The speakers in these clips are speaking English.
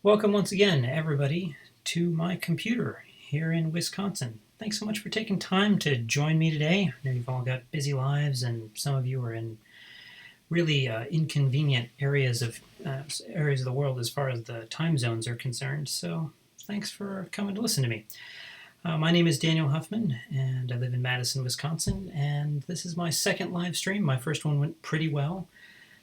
Welcome once again, everybody, to my computer here in Wisconsin. Thanks so much for taking time to join me today. I know you've all got busy lives, and some of you are in really inconvenient areas of the world as far as the time zones are concerned. So, thanks for coming to listen to me. My name is Daniel Huffman, and I live in Madison, Wisconsin. And this is my second live stream. My first one went pretty well.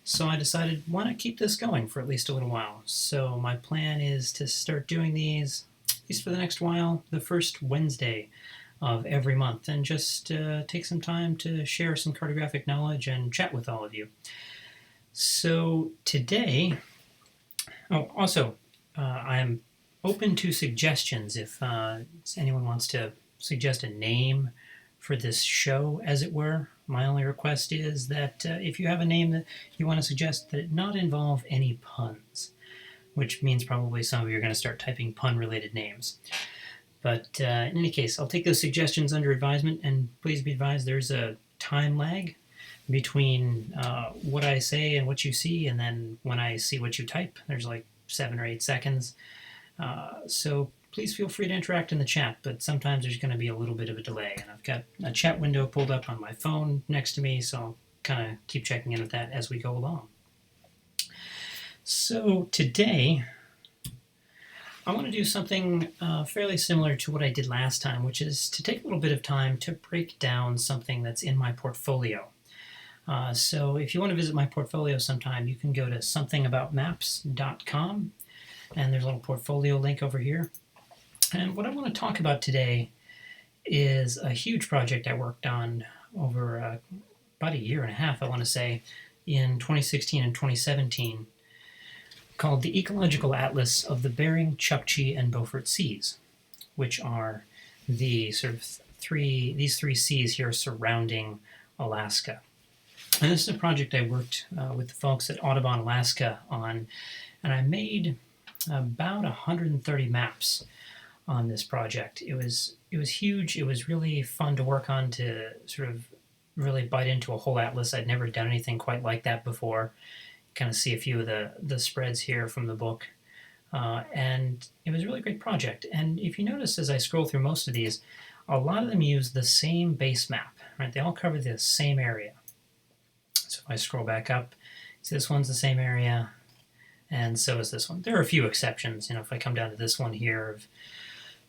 So I decided, why not keep this going for at least a little while? So my plan is to start doing these, at least for the next while, the first Wednesday of every month, and just take some time to share some cartographic knowledge and chat with all of you. So today, also, I'm open to suggestions if anyone wants to suggest a name for this show, as it were. My only request is that if you have a name that you want to suggest, that it not involve any puns, which means probably some of you are going to start typing pun-related names. But in any case, I'll take those suggestions under advisement, and please be advised there's a time lag between what I say and what you see, and then when I see what you type. There's like 7 or 8 seconds. So please feel free to interact in the chat, but sometimes there's going to be a little bit of a delay. And I've got a chat window pulled up on my phone next to me, so I'll kind of keep checking in with that as we go along. So today, I want to do something fairly similar to what I did last time, which is to take a little bit of time to break down something that's in my portfolio. So if you want to visit my portfolio sometime, you can go to somethingaboutmaps.com, and there's a little portfolio link over here. And what I want to talk about today is a huge project I worked on over about a year and a half, I want to say, in 2016 and 2017, called the Ecological Atlas of the Bering, Chukchi, and Beaufort Seas, which are the sort of these three seas here surrounding Alaska. And this is a project I worked with the folks at Audubon, Alaska on, and I made about 130 maps on this project. It was huge. It was really fun to work on, to sort of really bite into a whole atlas. I'd never done anything quite like that before. Kind of see a few of the spreads here from the book. And it was a really great project. And if you notice as I scroll through most of these, a lot of them use the same base map, right? They all cover the same area. So if I scroll back up, see this one's the same area, and so is this one. There are a few exceptions. If I come down to this one here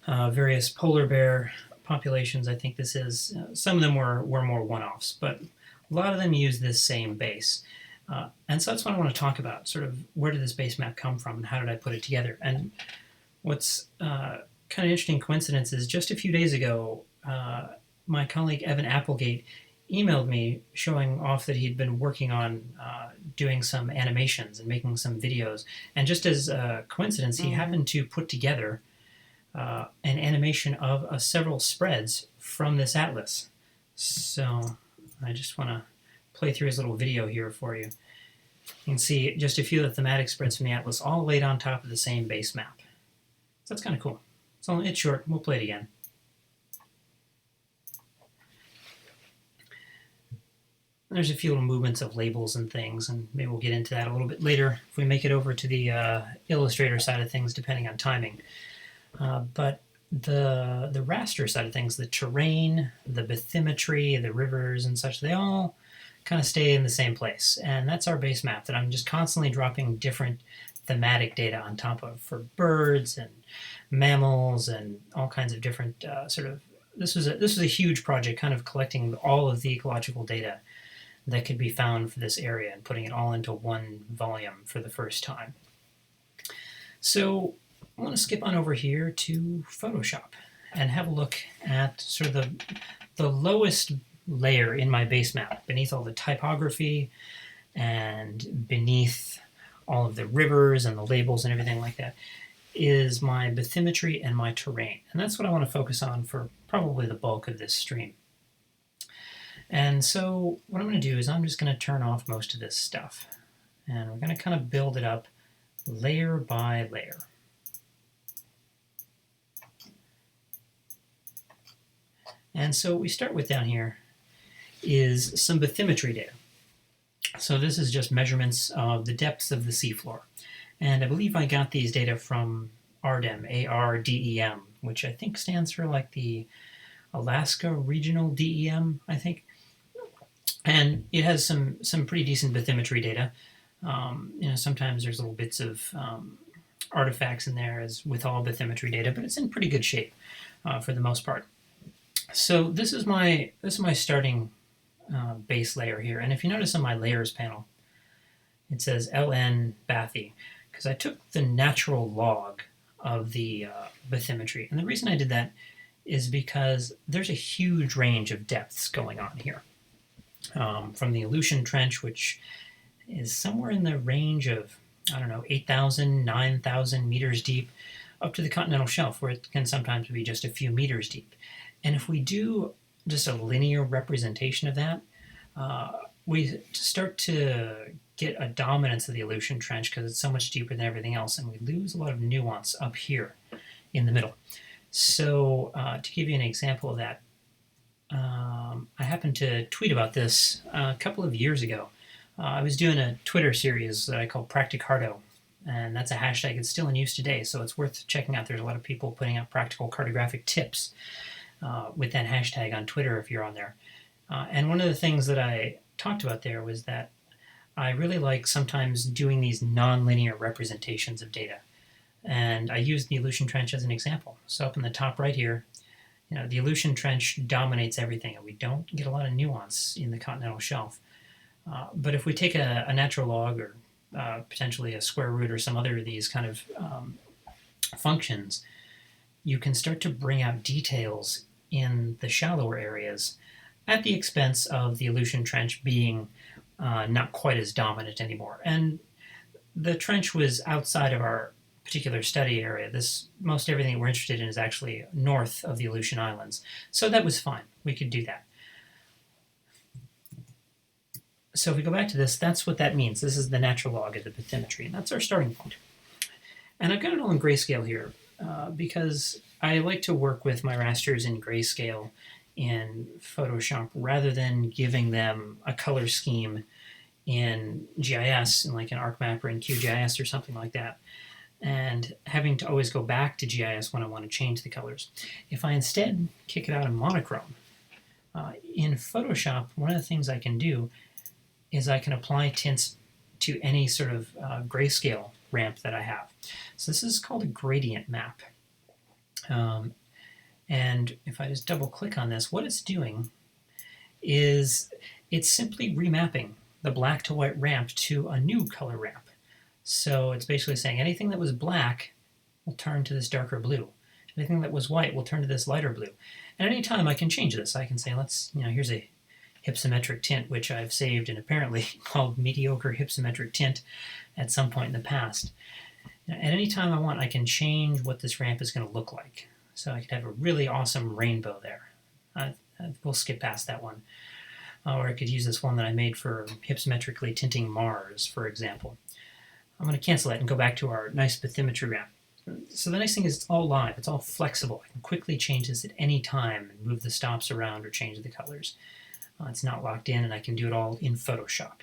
of various polar bear populations, I think this is, some of them were more one-offs, but a lot of them use this same base. And so that's what I want to talk about, sort of where did this base map come from and how did I put it together? And what's kind of interesting coincidence is just a few days ago, my colleague Evan Applegate emailed me showing off that he'd been working on doing some animations and making some videos. And just as a coincidence, he happened to put together an animation of several spreads from this atlas. So I just want to play through his little video here for you. You can see just a few of the thematic spreads from the atlas all laid on top of the same base map. So that's kind of cool. So it's short. We'll play it again. There's a few little movements of labels and things, and maybe we'll get into that a little bit later if we make it over to the Illustrator side of things, depending on timing. But the raster side of things, the terrain, the bathymetry, the rivers and such, they all kind of stay in the same place. And that's our base map that I'm just constantly dropping different thematic data on top of for birds and mammals and all kinds of different this was a huge project, kind of collecting all of the ecological data that could be found for this area and putting it all into one volume for the first time. So I want to skip on over here to Photoshop and have a look at sort of the lowest layer in my base map, beneath all the typography and beneath all of the rivers and the labels and everything like that, is my bathymetry and my terrain. And that's what I want to focus on for probably the bulk of this stream. And so what I'm going to do is I'm just going to turn off most of this stuff. And we're going to kind of build it up layer by layer. And so what we start with down here is some bathymetry data. So this is just measurements of the depths of the seafloor. And I believe I got these data from ARDEM, ARDEM, which I think stands for like the Alaska Regional DEM, I think. And it has some pretty decent bathymetry data. Sometimes there's little bits of artifacts in there as with all bathymetry data, but it's in pretty good shape for the most part. So this is my starting base layer here, and if you notice on my layers panel, it says LN bathy because I took the natural log of the bathymetry, and the reason I did that is because there's a huge range of depths going on here. From the Aleutian Trench, which is somewhere in the range of, 8,000, 9,000 meters deep, up to the continental shelf, where it can sometimes be just a few meters deep. And if we do just a linear representation of that, we start to get a dominance of the Aleutian Trench because it's so much deeper than everything else, and we lose a lot of nuance up here in the middle. So to give you an example of that, I happened to tweet about this a couple of years ago. I was doing a Twitter series that I call Practicarto, and that's a hashtag that's still in use today, so it's worth checking out. There's a lot of people putting out practical cartographic tips with that hashtag on Twitter if you're on there. And one of the things that I talked about there was that I really like sometimes doing these non-linear representations of data. And I used the Aleutian Trench as an example. So up in the top right here, the Aleutian Trench dominates everything, and we don't get a lot of nuance in the continental shelf. But if we take a natural log or potentially a square root or some other of these kind of functions, you can start to bring out details in the shallower areas at the expense of the Aleutian Trench being not quite as dominant anymore. And the trench was outside of our particular study area. Most everything that we're interested in is actually north of the Aleutian Islands. So that was fine. We could do that. So if we go back to this, that's what that means. This is the natural log of the bathymetry, and that's our starting point. And I've got it all in grayscale here because I like to work with my rasters in grayscale in Photoshop rather than giving them a color scheme in GIS, in like an ArcMap or in QGIS or something like that, and having to always go back to GIS when I want to change the colors. If I instead kick it out in monochrome, in Photoshop, one of the things I can do is I can apply tints to any sort of grayscale ramp that I have. So this is called a gradient map. And if I just double click on this, what it's doing is it's simply remapping the black to white ramp to a new color ramp. So it's basically saying anything that was black will turn to this darker blue. Anything that was white will turn to this lighter blue. And any time I can change this. I can say, here's a hypsometric tint, which I've saved and apparently called mediocre hypsometric tint at some point in the past. At any time I want, I can change what this ramp is going to look like. So I could have a really awesome rainbow there. We'll skip past that one. Or I could use this one that I made for hypsometrically tinting Mars, for example. I'm going to cancel that and go back to our nice bathymetry ramp. So the nice thing is it's all live. It's all flexible. I can quickly change this at any time and move the stops around or change the colors. It's not locked in, and I can do it all in Photoshop.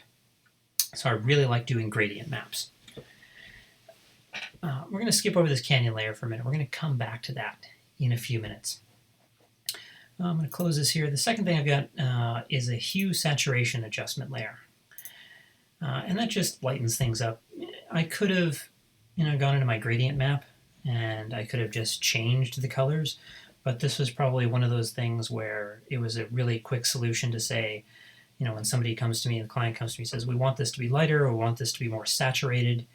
So I really like doing gradient maps. We're going to skip over this canyon layer for a minute. We're going to come back to that in a few minutes. I'm going to close this here. The second thing I've got is a hue saturation adjustment layer. And that just lightens things up. I could have gone into my gradient map, and I could have just changed the colors. But this was probably one of those things where it was a really quick solution to say, when somebody comes to me, the client comes to me and says, we want this to be lighter or we want this to be more saturated,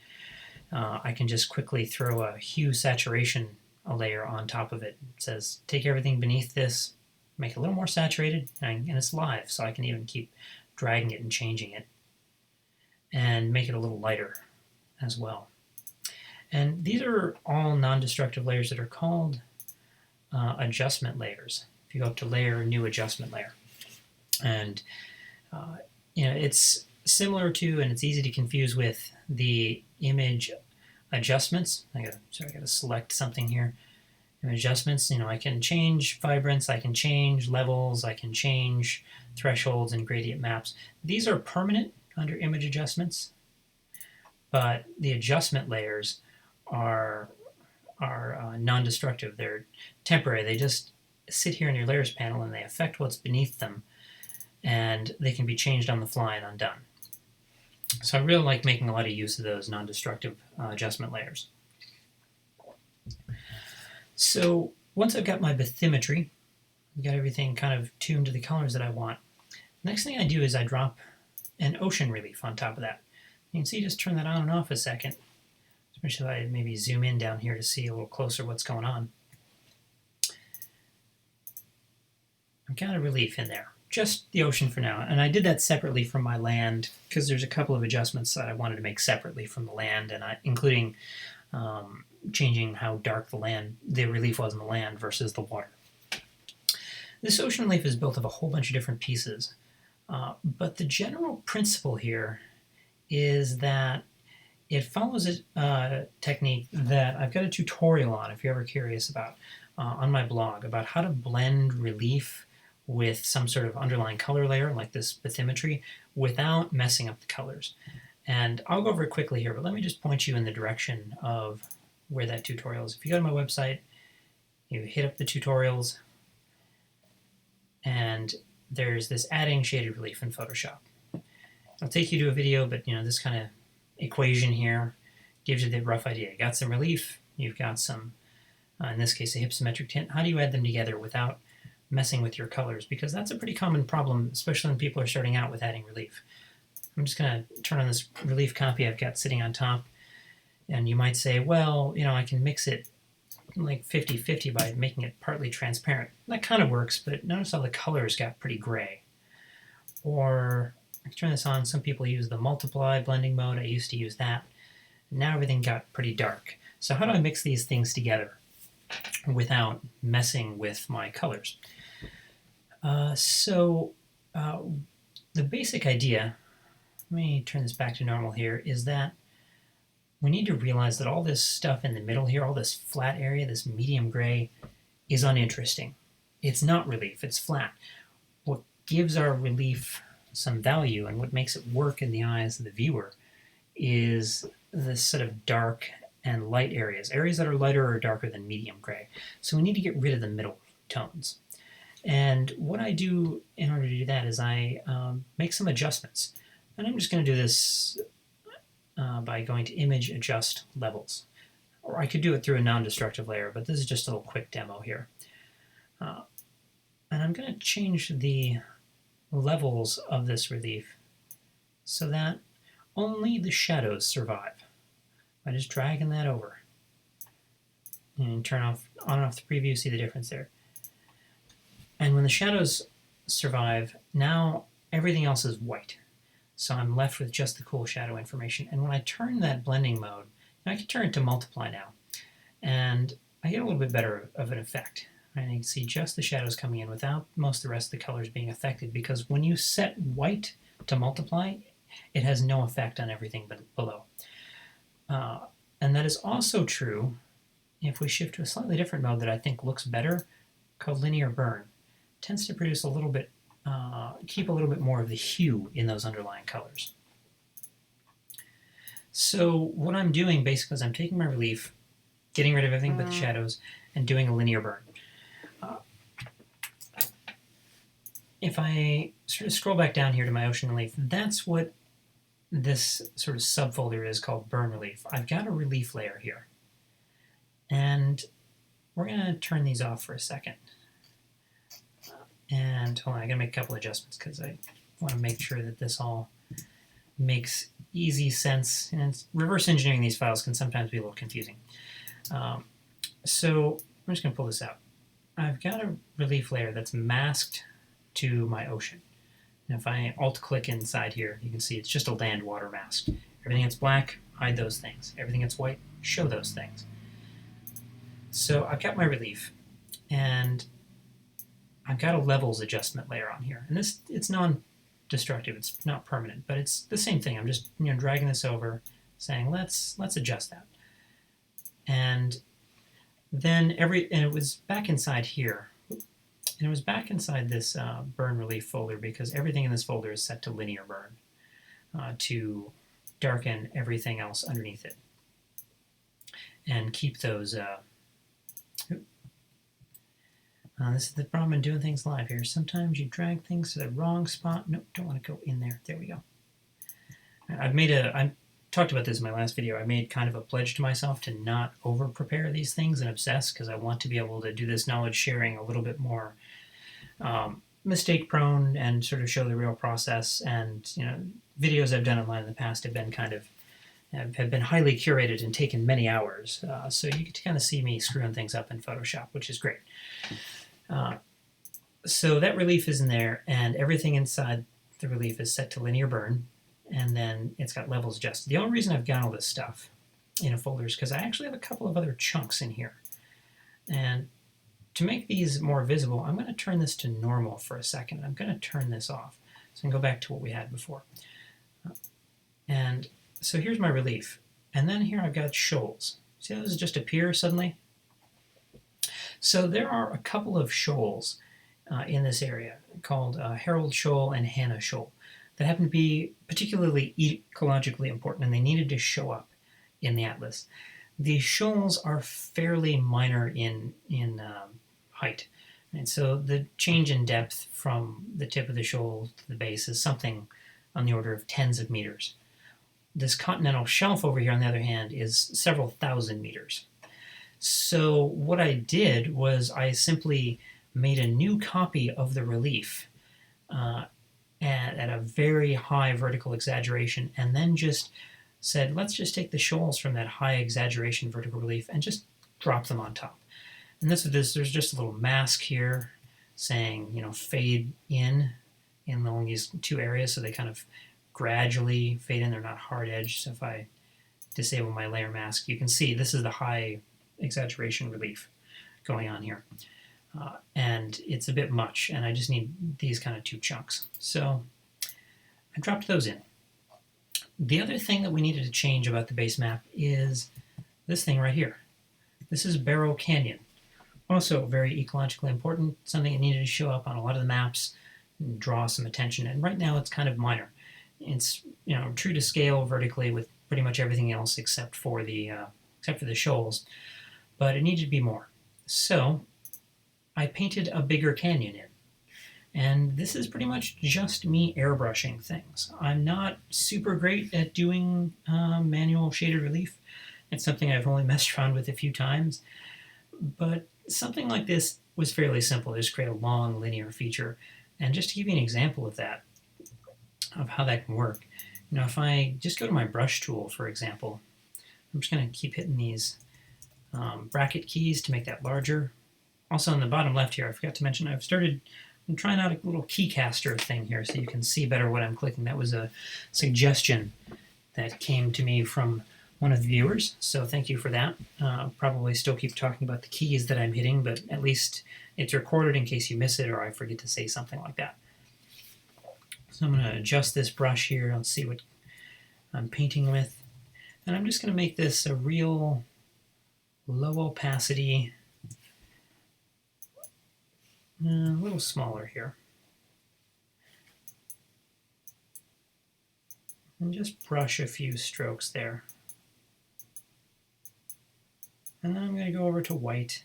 I can just quickly throw a hue saturation layer on top of it. It says, take everything beneath this, make it a little more saturated, and it's live, so I can even keep dragging it and changing it, and make it a little lighter as well. And these are all non-destructive layers that are called adjustment layers. If you go up to layer, new adjustment layer. And it's similar to, and it's easy to confuse with, the image adjustments. I gotta select something here. Image adjustments, I can change vibrance, I can change levels, I can change thresholds and gradient maps. These are permanent under image adjustments. but the adjustment layers are non-destructive. They're temporary. They just sit here in your layers panel and they affect what's beneath them, and they can be changed on the fly and undone. So I really like making a lot of use of those non-destructive adjustment layers. So once I've got my bathymetry, I've got everything kind of tuned to the colors that I want. Next thing I do is I drop an ocean relief on top of that. You can see, just turn that on and off a second, especially if I maybe zoom in down here to see a little closer what's going on. I've got a relief in there, just the ocean for now, and I did that separately from my land because there's a couple of adjustments that I wanted to make separately from the land, and including changing how dark the relief was in the land versus the water. This ocean relief is built of a whole bunch of different pieces, but the general principle here is that it follows a technique that I've got a tutorial on, if you're ever curious about, on my blog, about how to blend relief with some sort of underlying color layer, like this bathymetry, without messing up the colors. And I'll go over it quickly here, but let me just point you in the direction of where that tutorial is. If you go to my website, you hit up the tutorials, and there's this adding shaded relief in Photoshop. I'll take you to a video, but this kind of equation here gives you the rough idea. You got some relief, you've got some, in this case, a hypsometric tint. How do you add them together without messing with your colors? Because that's a pretty common problem, especially when people are starting out with adding relief. I'm just going to turn on this relief copy I've got sitting on top, and you might say, well, I can mix it like 50-50 by making it partly transparent. That kind of works, but notice how the colors got pretty gray. Or I can turn this on. Some people use the multiply blending mode. I used to use that. Now everything got pretty dark. So how do I mix these things together without messing with my colors? The basic idea, let me turn this back to normal here, is that we need to realize that all this stuff in the middle here, all this flat area, this medium gray, is uninteresting. It's not relief, it's flat. What gives our relief some value and what makes it work in the eyes of the viewer is this sort of dark and light areas that are lighter or darker than medium gray. So we need to get rid of the middle tones. And what I do in order to do that is I make some adjustments. And I'm just going to do this by going to Image, Adjust Levels. Or I could do it through a non-destructive layer, but this is just a little quick demo here. And I'm going to change the levels of this relief so that only the shadows survive. By just dragging that over. And turn on and off the preview, see the difference there. And when the shadows survive, now everything else is white. So I'm left with just the cool shadow information. And when I turn that blending mode, I can turn it to multiply now. And I get a little bit better of an effect. And you can see just the shadows coming in without most of the rest of the colors being affected, because when you set white to multiply, it has no effect on everything below. And that is also true if we shift to a slightly different mode that I think looks better, called linear burn. It tends to produce a little bit, keep a little bit more of the hue in those underlying colors. So what I'm doing basically is I'm taking my relief, getting rid of everything but the shadows, and doing a linear burn. If I sort of scroll back down here to my ocean relief, that's what this sort of subfolder is called burn relief. I've got a relief layer here. And we're going to turn these off for a second. And hold on, I got to make a couple adjustments because I want to make sure that this all makes easy sense. And reverse engineering these files can sometimes be a little confusing. So I'm just going to pull this out. I've got a relief layer that's masked to my ocean. And if I alt-click inside here, you can see it's just a land water mask. Everything that's black, hide those things. Everything that's white, show those things. So I've got my relief, and I've got a levels adjustment layer on here. And it's non-destructive, it's not permanent, but it's the same thing. I'm just dragging this over, saying let's adjust that. And then it was back inside here. And it was back inside this burn relief folder because everything in this folder is set to linear burn to darken everything else underneath it. And keep those... this is the problem in doing things live here. Sometimes you drag things to the wrong spot. Nope, don't want to go in there. There we go. I talked about this in my last video. I made kind of a pledge to myself to not over-prepare these things and obsess, because I want to be able to do this knowledge sharing a little bit more mistake-prone and sort of show the real process. And, you know, videos I've done online in the past have been have been highly curated and taken many hours. So you get to kind of see me screwing things up in Photoshop, which is great. So that relief is in there, and everything inside the relief is set to linear burn, and then it's got levels adjusted. The only reason I've got all this stuff in a folder is because I actually have a couple of other chunks in here. And to make these more visible, I'm going to turn this to normal for a second. I'm going to turn this off. So I can go back to what we had before. And so here's my relief. And then here I've got shoals. See how those just appear suddenly? So there are a couple of shoals in this area called Harold Shoal and Hannah Shoal that happen to be particularly ecologically important, and they needed to show up in the atlas. These shoals are fairly minor in height, and so the change in depth from the tip of the shoal to the base is something on the order of tens of meters. This continental shelf over here, on the other hand, is several thousand meters. So what I did was I simply made a new copy of the relief at a very high vertical exaggeration, and then just said, let's just take the shoals from that high exaggeration vertical relief and just drop them on top. And this is there's just a little mask here saying, you know, fade in along these two areas, so they kind of gradually fade in. They're not hard edged. So if I disable my layer mask, you can see this is the high exaggeration relief going on here. And it's a bit much, and I just need these kind of two chunks. So I dropped those in. The other thing that we needed to change about the base map is this thing right here. This is Barrow Canyon. Also very ecologically important, something that needed to show up on a lot of the maps and draw some attention. And right now it's kind of minor. It's, you know, true to scale vertically with pretty much everything else except for the shoals, but it needed to be more. So I painted a bigger canyon in. And this is pretty much just me airbrushing things. I'm not super great at doing manual shaded relief. It's something I've only messed around with a few times. But something like this was fairly simple. Just create a long linear feature. And just to give you an example of that, of how that can work, you know, if I just go to my brush tool, for example, I'm just going to keep hitting these bracket keys to make that larger. Also on the bottom left here, I forgot to mention, I'm trying out a little keycaster thing here so you can see better what I'm clicking. That was a suggestion that came to me from one of the viewers, so thank you for that. Probably still keep talking about the keys that I'm hitting, but at least it's recorded in case you miss it or I forget to say something like that. So I'm going to adjust this brush here. Let's see what I'm painting with. And I'm just going to make this a real low opacity, a little smaller here. And just brush a few strokes there. And then I'm going to go over to white.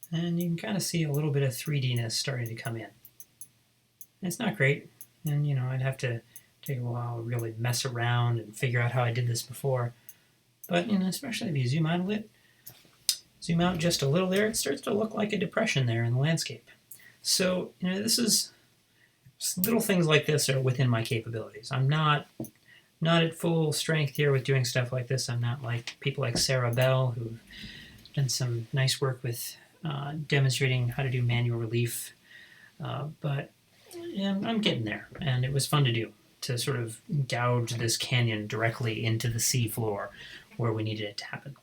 And you can kind of see a little bit of 3D-ness starting to come in. It's not great, and you know, I'd have to take a while to really mess around and figure out how I did this before. But you know, especially if you zoom out just a little there, it starts to look like a depression there in the landscape. So you know, this is little things like this are within my capabilities. I'm not at full strength here with doing stuff like this. I'm not like people like Sarah Bell, who've done some nice work with demonstrating how to do manual relief, but yeah, I'm getting there, and it was fun to do, to sort of gouge this canyon directly into the sea floor where we needed it to happen.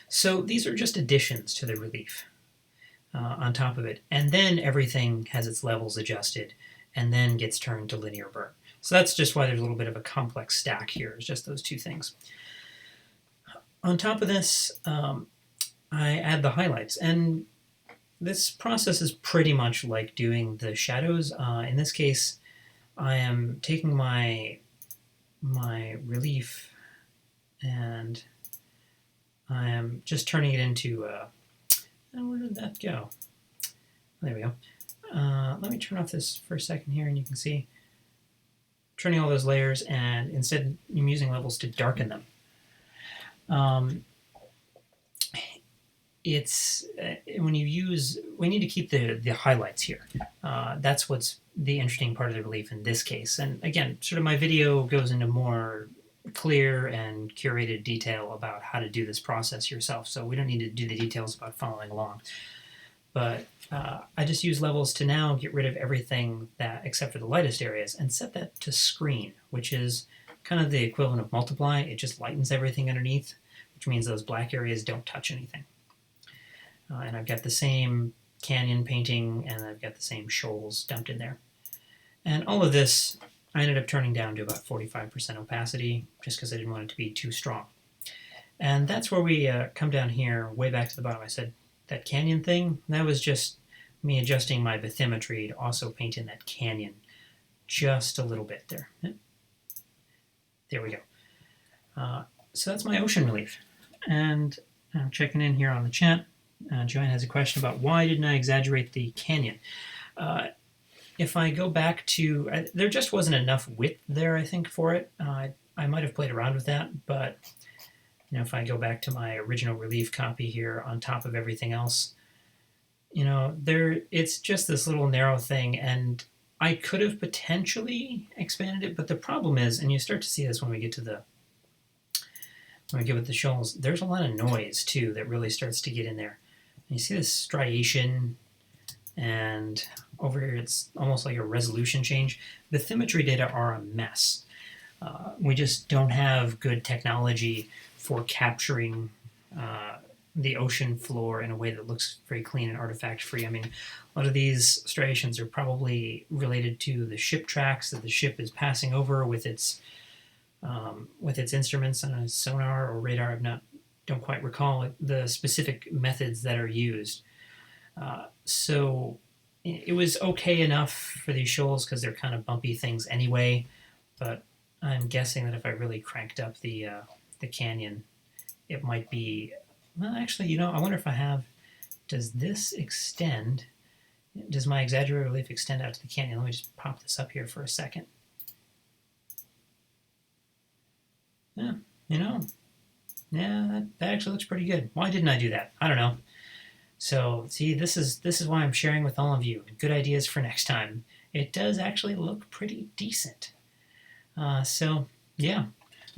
So these are just additions to the relief on top of it, and then everything has its levels adjusted and then gets turned to linear burn. So that's just why there's a little bit of a complex stack here. It's just those two things. On top of this, I add the highlights, and this process is pretty much like doing the shadows. In this case, I am taking my relief and I am just turning it into, where did that go? There we go. Let me turn off this for a second here and you can see turning all those layers, and instead I'm using levels to darken them. It's when you use, we need to keep the highlights here. That's what's the interesting part of the relief in this case. And again, sort of my video goes into more clear and curated detail about how to do this process yourself, so we don't need to do the details about following along. But I just use levels to now get rid of everything that except for the lightest areas and set that to screen, which is kind of the equivalent of multiply. It just lightens everything underneath, which means those black areas don't touch anything. And I've got the same canyon painting and I've got the same shoals dumped in there. And all of this I ended up turning down to about 45% opacity just because I didn't want it to be too strong. And that's where we come down here way back to the bottom. I said that canyon thing, that was just me adjusting my bathymetry to also paint in that canyon just a little bit there. There we go. So that's my ocean relief. And I'm checking in here on the chat. Joanne has a question about why didn't I exaggerate the canyon? If I go back to, there just wasn't enough width there, I think, for it. I might have played around with that, but you know, if I go back to my original relief copy here on top of everything else, you know, it's just this little narrow thing, and I could have potentially expanded it, but the problem is, and you start to see this when we get to with the shoals, there's a lot of noise too that really starts to get in there. And you see this striation, and over here it's almost like a resolution change. The bathymetry data are a mess. We just don't have good technology for capturing the ocean floor in a way that looks very clean and artifact free. I mean, a lot of these striations are probably related to the ship tracks that the ship is passing over with its instruments on a sonar or radar. Don't quite recall the specific methods that are used. So it was okay enough for these shoals because they're kind of bumpy things anyway, but I'm guessing that if I really cranked up the canyon, it might be, well, actually, you know, I wonder if I have, does this extend, does my exaggerated relief extend out to the canyon? Let me just pop this up here for a second. Yeah, you know, yeah, that actually looks pretty good. Why didn't I do that? I don't know. So, see, this is why I'm sharing with all of you. Good ideas for next time. It does actually look pretty decent. So, yeah,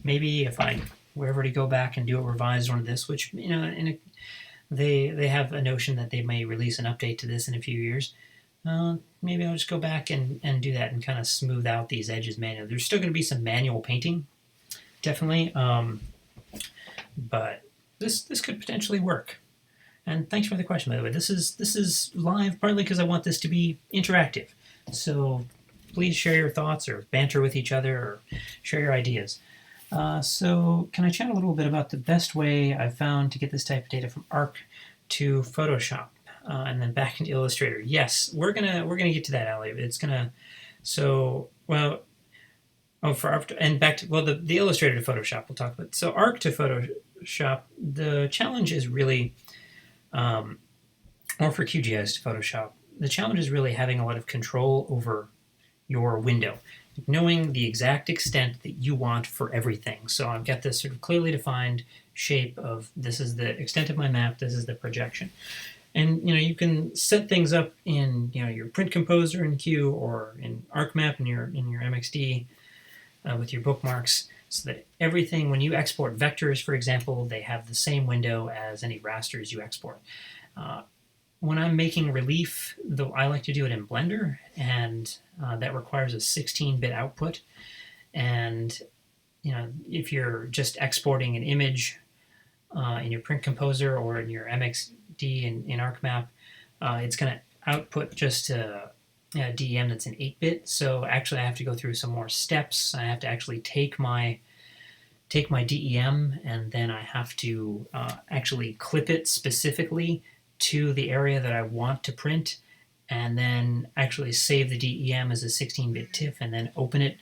maybe if I were ever to go back and do a revised one of this, which, you know, they have a notion that they may release an update to this in a few years. Maybe I'll just go back and do that and kind of smooth out these edges manually. There's still going to be some manual painting, definitely, but this could potentially work. And thanks for the question, by the way. This is live partly because I want this to be interactive. So please share your thoughts or banter with each other or share your ideas. So can I chat a little bit about the best way I've found to get this type of data from ARC to Photoshop and then back into Illustrator? Yes, we're gonna get to that, Ali. It's gonna, so, well, for ARC and back to, well, the Illustrator to Photoshop we'll talk about. So ARC to Photoshop, the challenge is really, or for QGIS to Photoshop, the challenge is really having a lot of control over your window, knowing the exact extent that you want for everything. So I've got this sort of clearly defined shape of, this is the extent of my map, this is the projection. And, you know, you can set things up in, you know, your print composer in Q or in ArcMap in your MXD with your bookmarks, so that everything, when you export vectors, for example, they have the same window as any rasters you export. When I'm making relief, though, I like to do it in Blender, and that requires a 16-bit output. And you know, if you're just exporting an image in your print composer or in your MXD in ArcMap, it's going to output just a DEM that's an 8-bit. So actually, I have to go through some more steps. I have to actually take my DEM, and then I have to actually clip it specifically to the area that I want to print, and then actually save the DEM as a 16-bit TIFF, and then open it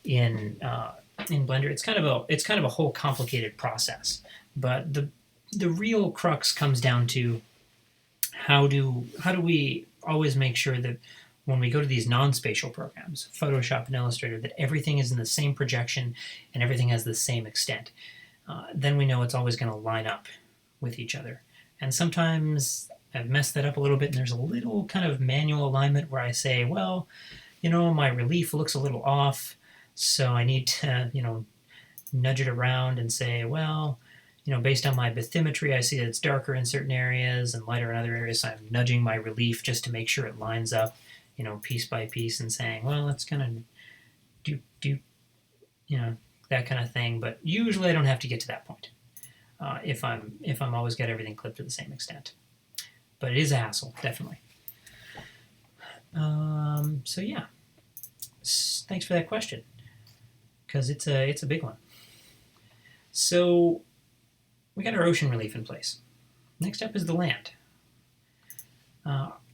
in Blender. It's kind of a whole complicated process. But the real crux comes down to how do we always make sure that when we go to these non-spatial programs, Photoshop and Illustrator, that everything is in the same projection and everything has the same extent. Then we know it's always going to line up with each other. And sometimes I've messed that up a little bit, and there's a little kind of manual alignment where I say, well, my relief looks a little off, so I need to, nudge it around and say, well, based on my bathymetry, I see that it's darker in certain areas and lighter in other areas, so I'm nudging my relief just to make sure it lines up, piece by piece, and saying, well, it's going to do, that kind of thing. But usually I don't have to get to that point if I'm always got everything clipped to the same extent. But it is a hassle, definitely. So yeah, thanks for that question, because it's a big one. So we got our ocean relief in place. Next up is the land.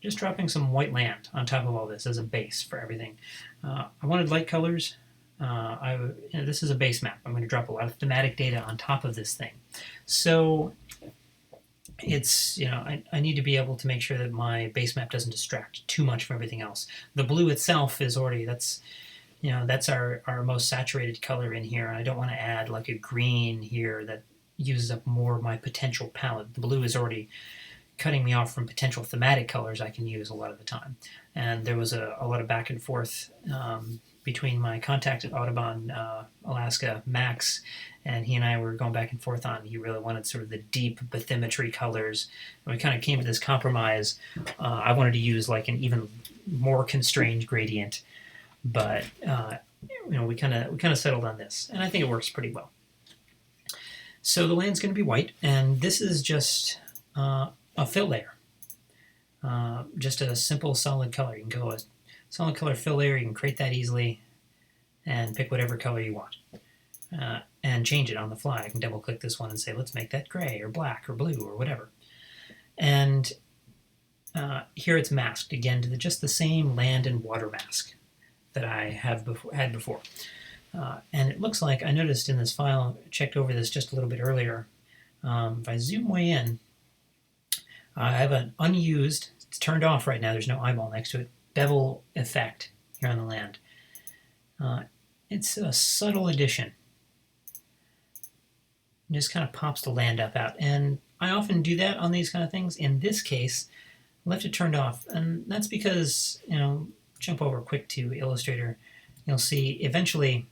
Just dropping some white land on top of all this as a base for everything. I wanted light colors. This is a base map. I'm going to drop a lot of thematic data on top of this thing. So it's, I need to be able to make sure that my base map doesn't distract too much from everything else. The blue itself is already, that's our most saturated color in here. I don't want to add like a green here that uses up more of my potential palette. The blue is already cutting me off from potential thematic colors I can use a lot of the time. And there was a lot of back and forth between my contact at Audubon, Alaska, Max, and he and I were going back and forth on, he really wanted sort of the deep bathymetry colors. And we kind of came to this compromise. I wanted to use like an even more constrained gradient, but we kind of settled on this, and I think it works pretty well. So the land's going to be white, and this is just a fill layer. Just a simple solid color. You can go a solid color fill layer, you can create that easily, and pick whatever color you want. And change it on the fly. I can double click this one and say, let's make that gray or black or blue or whatever. And here it's masked again to just the same land and water mask that I had before. And it looks like, I noticed in this file, checked over this just a little bit earlier, if I zoom way in, I have an unused, it's turned off right now, there's no eyeball next to it, bevel effect here on the land. It's a subtle addition. It just kind of pops the land up out. And I often do that on these kind of things. In this case, I left it turned off. And that's because, jump over quick to Illustrator, you'll see eventually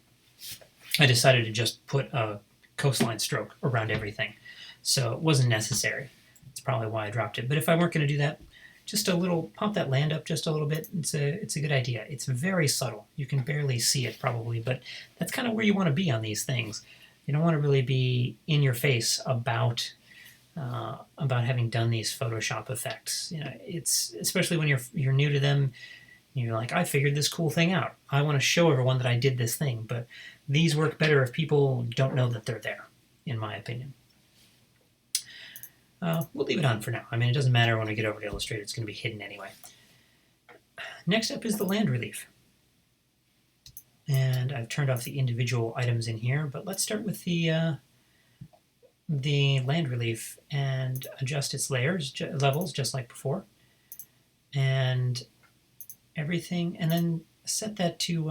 I decided to just put a coastline stroke around everything. So it wasn't necessary. That's probably why I dropped it. But if I weren't going to do that, just a little, pop that land up just a little bit. It's a good idea. It's very subtle. You can barely see it probably, but that's kind of where you want to be on these things. You don't want to really be in your face about having done these Photoshop effects. It's especially when you're new to them. You're like, I figured this cool thing out. I want to show everyone that I did this thing, but these work better if people don't know that they're there, in my opinion. We'll leave it on for now. I mean, it doesn't matter when we get over to Illustrator. It's going to be hidden anyway. Next up is the land relief. And I've turned off the individual items in here, but let's start with the land relief and adjust its levels just like before. And everything, and then set that to,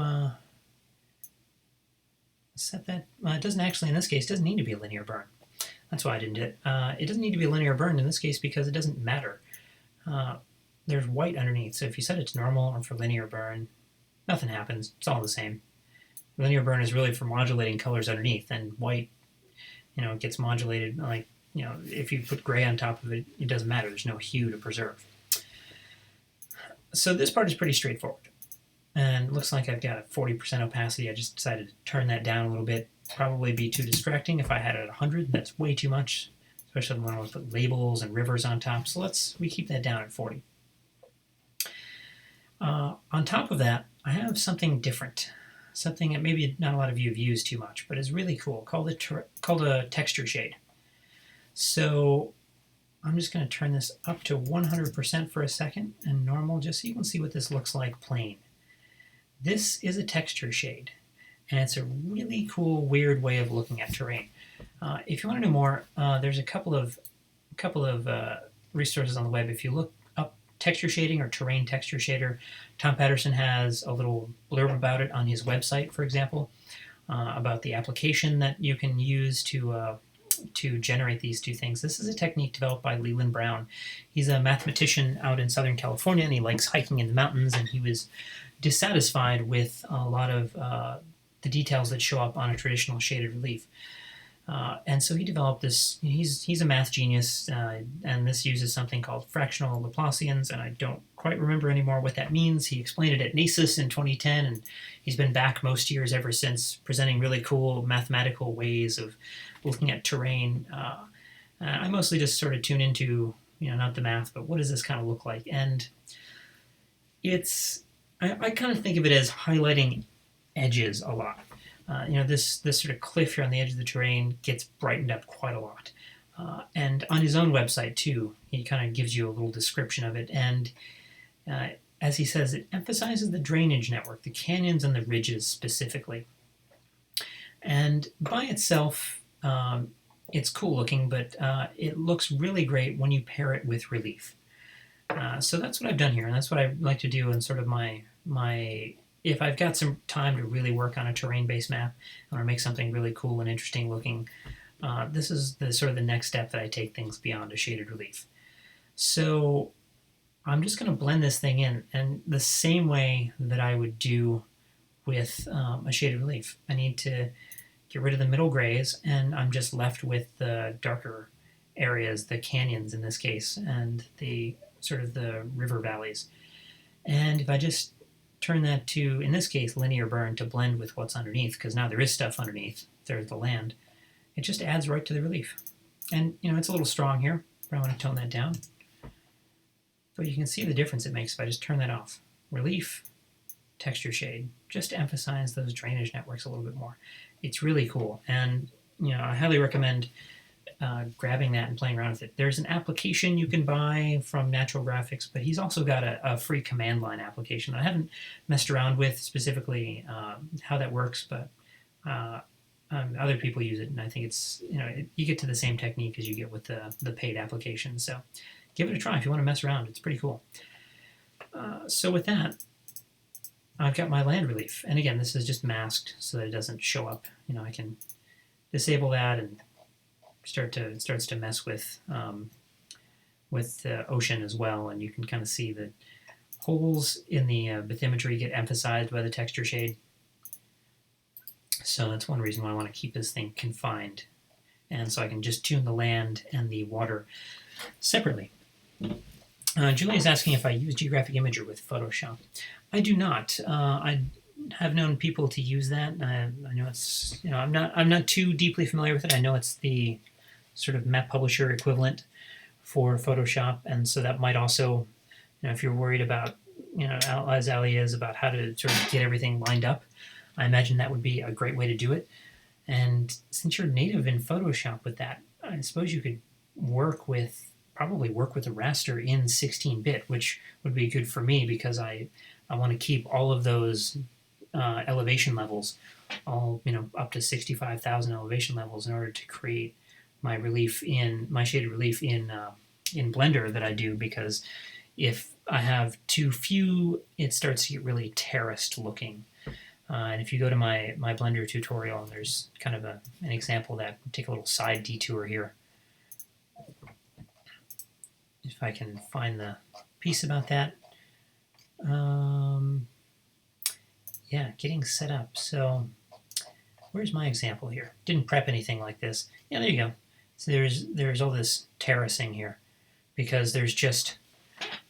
it doesn't actually, in this case, doesn't need to be a linear burn. That's why I didn't do it. It doesn't need to be a linear burn in this case because it doesn't matter. There's white underneath, so if you set it to normal or for linear burn, nothing happens. It's all the same. Linear burn is really for modulating colors underneath, and white, it gets modulated, like, if you put gray on top of it, it doesn't matter. There's no hue to preserve. So this part is pretty straightforward. And it looks like I've got a 40% opacity. I just decided to turn that down a little bit. Probably be too distracting if I had it at 100. That's way too much, especially when I want to put labels and rivers on top. So we keep that down at 40. On top of that, I have something different. Something that maybe not a lot of you have used too much, but is really cool, called a texture shade. So I'm just going to turn this up to 100% for a second and normal, just so you can see what this looks like plain. This is a texture shade, and it's a really cool, weird way of looking at terrain. If you want to know more, there's a couple of resources on the web. If you look up texture shading or terrain texture shader, Tom Patterson has a little blurb about it on his website, for example, about the application that you can use to generate these two things. This is a technique developed by Leland Brown. He's a mathematician out in Southern California, and he likes hiking in the mountains, and he was dissatisfied with a lot of the details that show up on a traditional shaded relief. And so he developed this. He's a math genius, and this uses something called fractional Laplacians, and I don't quite remember anymore what that means. He explained it at NASIS in 2010, and he's been back most years ever since, presenting really cool mathematical ways of looking at terrain. I mostly just sort of tune into, not the math, but what does this kind of look like? And I kind of think of it as highlighting edges a lot. This sort of cliff here on the edge of the terrain gets brightened up quite a lot. And on his own website, too, he kind of gives you a little description of it. And as he says, it emphasizes the drainage network, the canyons and the ridges specifically. And by itself, it's cool looking, but it looks really great when you pair it with relief. So that's what I've done here, and that's what I like to do in sort of my if I've got some time to really work on a terrain-based map, I want to make something really cool and interesting looking, this is the sort of the next step that I take things beyond a shaded relief. So I'm just going to blend this thing in, and the same way that I would do with a shaded relief. I need to get rid of the middle grays, and I'm just left with the darker areas, the canyons in this case, and the sort of the river valleys. And if I just turn that to, in this case, linear burn to blend with what's underneath, because now there is stuff underneath, there's the land, it just adds right to the relief. And, it's a little strong here, but I want to tone that down. But you can see the difference it makes if I just turn that off. Relief, texture shade, just to emphasize those drainage networks a little bit more. It's really cool, and I highly recommend grabbing that and playing around with it. There's an application you can buy from Natural Graphics, but he's also got a free command line application that I haven't messed around with specifically how that works, but other people use it, and I think it's you get to the same technique as you get with the paid application. So give it a try if you want to mess around. It's pretty cool. So with that, I've got my land relief, and again, this is just masked so that it doesn't show up. I can disable that and it starts to mess with the ocean as well, and you can kind of see the holes in the bathymetry get emphasized by the texture shade. So that's one reason why I want to keep this thing confined, and so I can just tune the land and the water separately. Julie is asking if I use Geographic Imager with Photoshop. I do not. I have known people to use that. I know it's I'm not too deeply familiar with it. I know it's the sort of map publisher equivalent for Photoshop, and so that might also, if you're worried about, as Ali is, about how to sort of get everything lined up, I imagine that would be a great way to do it. And since you're native in Photoshop with that, I suppose you could probably work with a raster in 16-bit, which would be good for me because I want to keep all of those elevation levels, all up to 65,000 elevation levels in order to create my shaded relief in Blender that I do, because if I have too few, it starts to get really terraced looking. And if you go to my Blender tutorial, there's kind of an example of that. Take a little side detour here. If I can find the piece about that. Yeah, getting set up. So where's my example here? Didn't prep anything like this. Yeah, there you go. So there's all this terracing here because there's just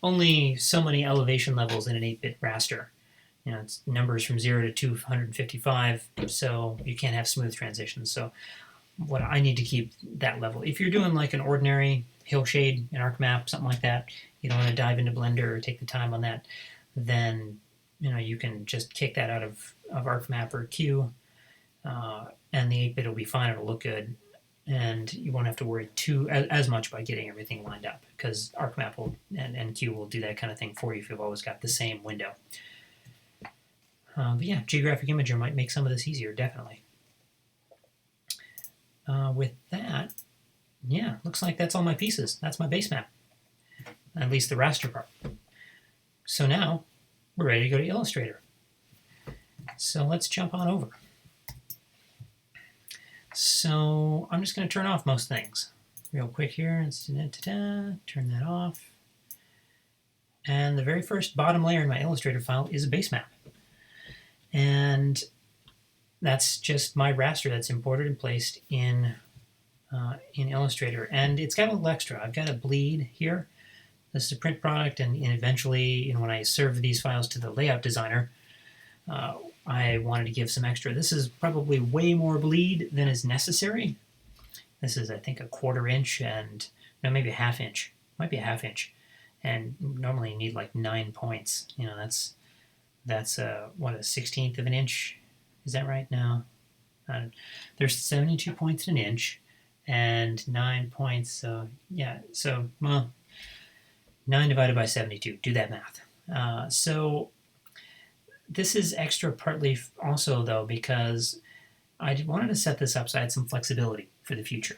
only so many elevation levels in an 8-bit raster. It's numbers from 0 to 255, so you can't have smooth transitions. So what I need to keep that level. If you're doing like an ordinary hill shade, an arc map, something like that, you don't want to dive into Blender or take the time on that, then you can just kick that out of ArcMap or Q, and the 8-bit will be fine. It'll look good. and you won't have to worry as much about getting everything lined up, because ArcMap and NQ will do that kind of thing for you if you've always got the same window. But yeah, Geographic Imager might make some of this easier, definitely. With that, yeah, looks like that's all my pieces. That's my base map, at least the raster part. So now we're ready to go to Illustrator. So let's jump on over. So I'm just going to turn off most things real quick here. Turn that off. And the very first bottom layer in my Illustrator file is a base map. And that's just my raster that's imported and placed in Illustrator. And it's got a little extra. I've got a bleed here. This is a print product, and eventually, when I serve these files to the layout designer, I wanted to give some extra. This is probably way more bleed than is necessary. This is, I think, a 1/4 inch, and no, maybe a 1/2 inch. Might be a 1/2 inch. And normally you need like 9 points. That's what, a 1/16 of an inch? Is that right? No. There's 72 points in an inch, and 9 points. So yeah. So well, 9 divided by 72. Do that math. So this is extra partly also, though, because I wanted to set this up so I had some flexibility for the future.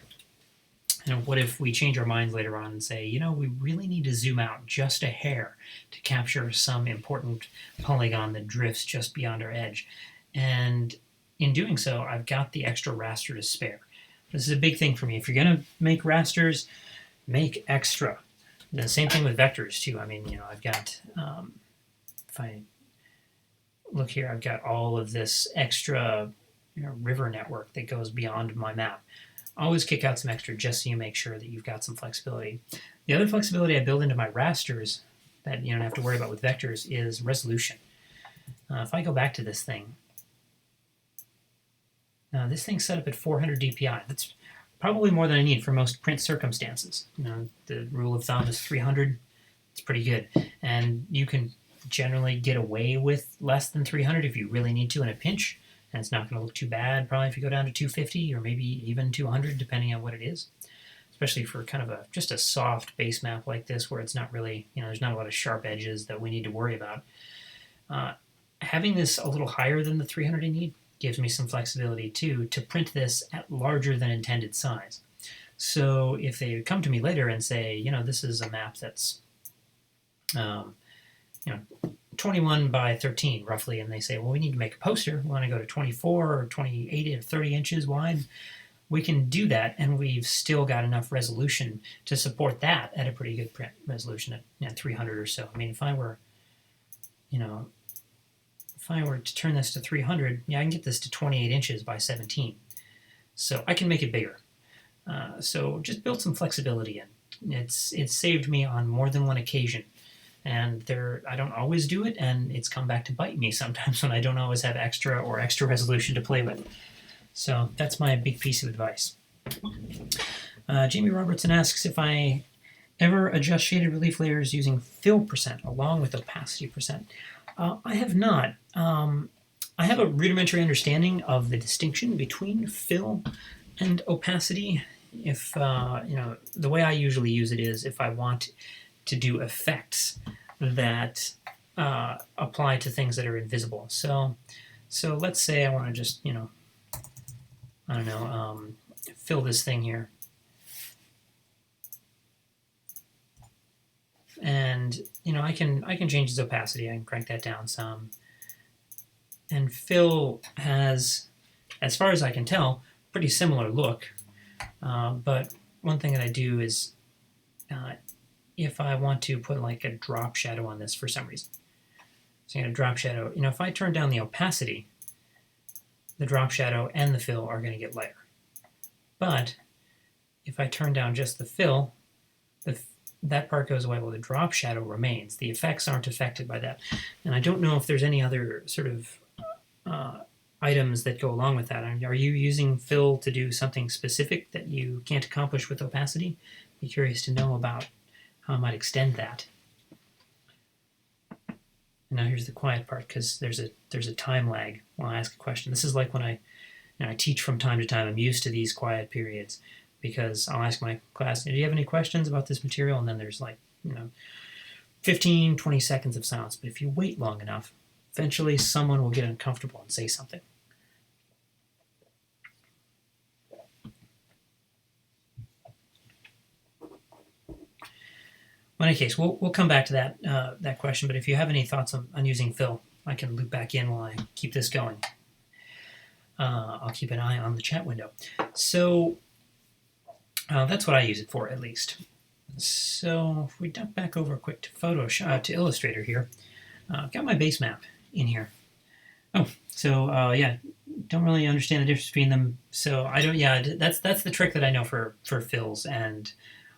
What if we change our minds later on and say, we really need to zoom out just a hair to capture some important polygon that drifts just beyond our edge. And in doing so, I've got the extra raster to spare. This is a big thing for me. If you're going to make rasters, make extra. The same thing with vectors, too. I mean, I've got, if I look here, I've got all of this extra river network that goes beyond my map. Always kick out some extra just so you make sure that you've got some flexibility. The other flexibility I build into my rasters that you don't have to worry about with vectors is resolution. If I go back to this thing, this thing's set up at 400 dpi. That's probably more than I need for most print circumstances. The rule of thumb is 300. It's pretty good. And you can generally get away with less than 300 if you really need to in a pinch. And it's not going to look too bad probably if you go down to 250 or maybe even 200, depending on what it is. Especially for kind of just a soft base map like this, where it's not really, there's not a lot of sharp edges that we need to worry about. Having this a little higher than the 300 I need gives me some flexibility too to print this at larger than intended size. So if they come to me later and say, this is a map that's 21 by 13 roughly, and they say, well, we need to make a poster, we want to go to 24 or 28 or 30 inches wide, we can do that, and we've still got enough resolution to support that at a pretty good print resolution at 300 or so. I mean, if I were to turn this to 300, I can get this to 28 inches by 17. So I can make it bigger. So just build some flexibility in. It's saved me on more than one occasion. And I don't always do it, and it's come back to bite me sometimes when I don't always have extra resolution to play with. So that's my big piece of advice. Jamie Robertson asks if I ever adjust shaded relief layers using fill percent along with opacity percent. I have not. I have a rudimentary understanding of the distinction between fill and opacity. If the way I usually use it is if I want to do effects that apply to things that are invisible. So let's say I want to just fill this thing here, and I can change its opacity. I can crank that down some. And fill has, as far as I can tell, pretty similar look. But one thing that I do is if I want to put like a drop shadow on this for some reason. So I'm going to drop shadow. If I turn down the opacity, the drop shadow and the fill are going to get lighter. But if I turn down just the fill, that part goes away while the drop shadow remains. The effects aren't affected by that. And I don't know if there's any other sort of items that go along with that. Are you using fill to do something specific that you can't accomplish with opacity? Be curious to know about how I might extend that. And now here's the quiet part, because there's a time lag while I ask a question. This is like when I And I teach from time to time. I'm used to these quiet periods because I'll ask my class, do you have any questions about this material? And then there's like, 15, 20 seconds of silence. But if you wait long enough, eventually someone will get uncomfortable and say something. In any case, we'll come back to that question. But if you have any thoughts on using fill, I can loop back in while I keep this going. I'll keep an eye on the chat window. So that's what I use it for, at least. So if we duck back over quick to Photoshop, to Illustrator here, I've got my base map in here. Oh, so yeah, don't really understand the difference between them. So I don't. Yeah, that's the trick that I know for fills and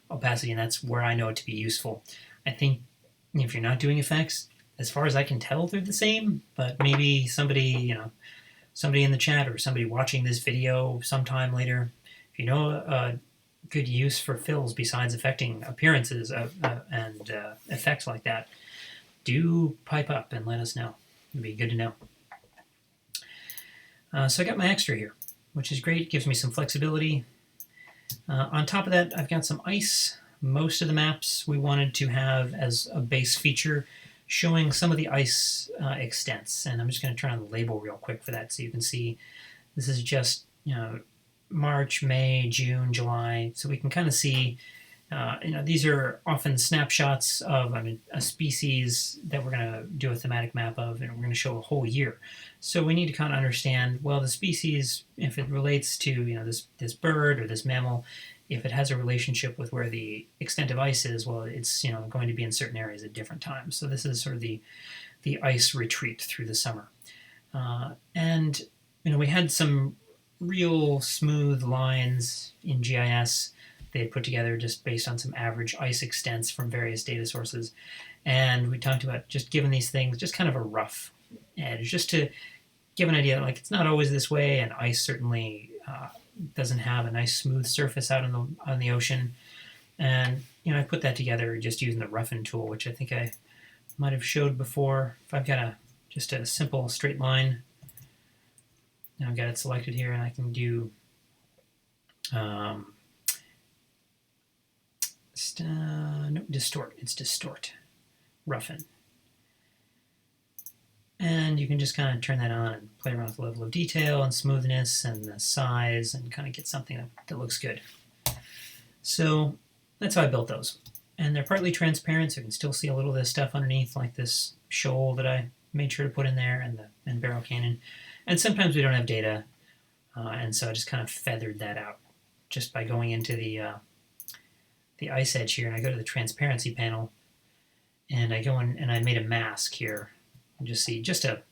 opacity, and that's where I know it to be useful. I think if you're not doing effects, as far as I can tell, they're the same. But maybe somebody in the chat or somebody watching this video sometime later, if you know a good use for fills besides affecting appearances and effects like that, do pipe up and let us know. It'd be good to know. So I got my extra here, which is great. It gives me some flexibility. On top of that, I've got some ice. Most of the maps we wanted to have as a base feature showing some of the ice extents. And I'm just going to turn on the label real quick for that so you can see this is just March, May, June, July. So we can kind of see, these are often snapshots of a species that we're going to do a thematic map of, and we're going to show a whole year. So we need to kind of understand, well, the species, if it relates to this bird or this mammal, if it has a relationship with where the extent of ice is, well, it's going to be in certain areas at different times. So this is sort of the ice retreat through the summer, and we had some real smooth lines in GIS they had put together just based on some average ice extents from various data sources. And we talked about just giving these things just kind of a rough edge, just to give an idea, like it's not always this way, and ice certainly doesn't have a nice smooth surface out on the ocean. And I put that together just using the roughen tool, which I think I might have showed before. If I've got just a simple straight line, now I've got it selected here, and I can do distort. It's distort, roughen. And you can just kind of turn that on and play around with the level of detail and smoothness and the size and kind of get something that looks good. So that's how I built those. And they're partly transparent, so you can still see a little of this stuff underneath, like this shoal that I made sure to put in there, and Barrow Canyon. And sometimes we don't have data, and so I just kind of feathered that out just by going into the ice edge here, and I go to the transparency panel, and I go in and I made a mask here. You just see just a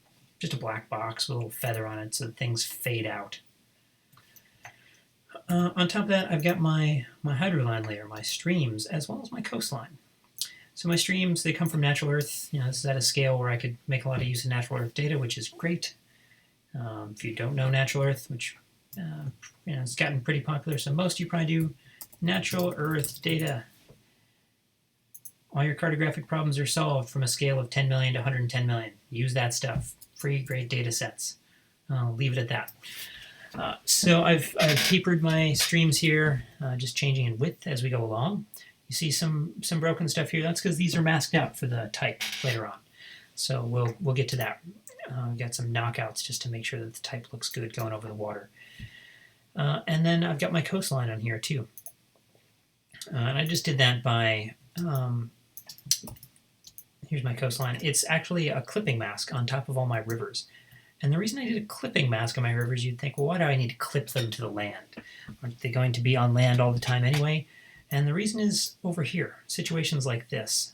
black box with a little feather on it, so things fade out. On top of that, I've got my hydroline layer, my streams, as well as my coastline. So my streams, they come from natural earth. This is at a scale where I could make a lot of use of natural earth data, which is great. If you don't know natural earth, which it's gotten pretty popular, so most of you probably do natural earth data. All your cartographic problems are solved from a scale of 10 million to 110 million. Use that stuff. Free, great data sets. I'll leave it at that. So I've tapered my streams here, just changing in width as we go along. You see some broken stuff here. That's because these are masked out for the type later on. So we'll get to that. We've got some knockouts just to make sure that the type looks good going over the water. And then I've got my coastline on here too. And I just did that by, here's my coastline. It's actually a clipping mask on top of all my rivers. And the reason I did a clipping mask on my rivers, you'd think, well, why do I need to clip them to the land? Aren't they going to be on land all the time anyway? And the reason is over here, situations like this.